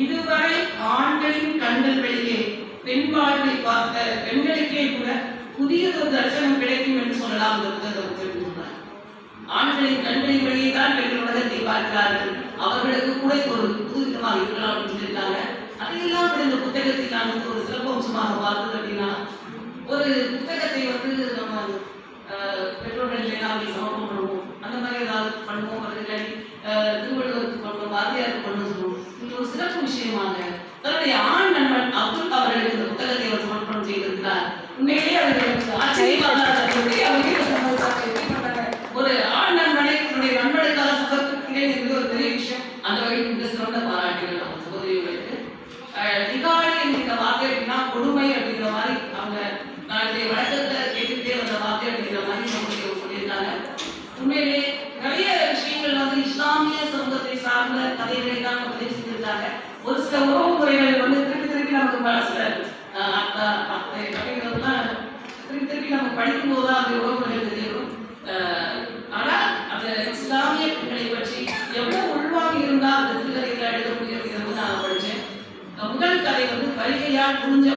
இதுவரை ஆண்களின் கண்கள் வெளியே பெண் வாழ்வை பார்த்த பெண்களுக்கே கூட புதியதொரு தரிசனம் கிடைக்கும் என்று சொல்லலாம். ஆண்களின் கண்களின் வழியே தான் பெண்கள் உலகத்தை பார்க்கிறார்கள், அவர்களுக்கு கூட ஒரு புதுவிதமாக இருக்கலாம் அப்படின்னு சொல்லியிருக்காங்க. அதையெல்லாம் இந்த புத்தகத்தில் நான் ஒரு சிறப்பம்சமாக பார்த்தது அப்படின்னா, ஒரு புத்தகத்தை நம்ம பெற்றோர்கள் எல்லாம் சமர்ப்பம் பண்ணுவோம், அந்த மாதிரி ஏதாவது பண்ணுவோம், அதுக்காடி திருவள்ளுவருக்கு பண்ணுவோம், வாத்தியாருக்கு பண்ண சொல்லுவோம். இது ஒரு சிறப்பு விஷயமாக தன்னுடைய ஆண் நண்பன் அப்துல் அவர்களுக்கு இந்த புத்தகத்தை அவர் சமர்ப்பணம் செய்திருக்கிறார். உண்மையிலேயே அவர்களுக்கு ஆச்சரியமாக ஒரு ஆண் நண்பனை தன்னுடைய நண்பனுக்காக சமர்ப்பிக்கிறேன் என்பது ஒரு பெரிய விஷயம். அந்த வகையில் மிக சிறந்த பாராட்டுகள் நம்ம சகோதரிகளுக்கு. நிகாலி என்கிற வார்த்தை அப்படின்னா கொடுமை அப்படிங்கிற மாதிரி அவங்க நாளைய வழக்கத்தை கேட்டுக்கிட்டே வந்த வார்த்தை அப்படிங்கிற மாதிரி நமக்கு சொல்லியிருக்காங்க. உண்மையிலே நிறைய விஷயங்கள் இஸ்லாமிய சமூகத்தை சார்ந்த கதைகளை தான் பதிவு செஞ்சிருக்காங்க. ஒரு சில உறவு முறைகள் திருப்பி திருப்பி நமக்கு மனசுல கதைகள்லாம் திருப்பி திருப்பி நம்ம படிக்கும் போதுதான் அந்த உறவு முறைகள் தெரியும். ஆனா அந்த இஸ்லாமிய பெண்களை பற்றி எவ்வளவு உள்வாங்கி இருந்தால் அந்த சிறுகதைகளை எழுத முடியும் நான் படிச்சேன். முதல் கதை வருகையால் புரிஞ்ச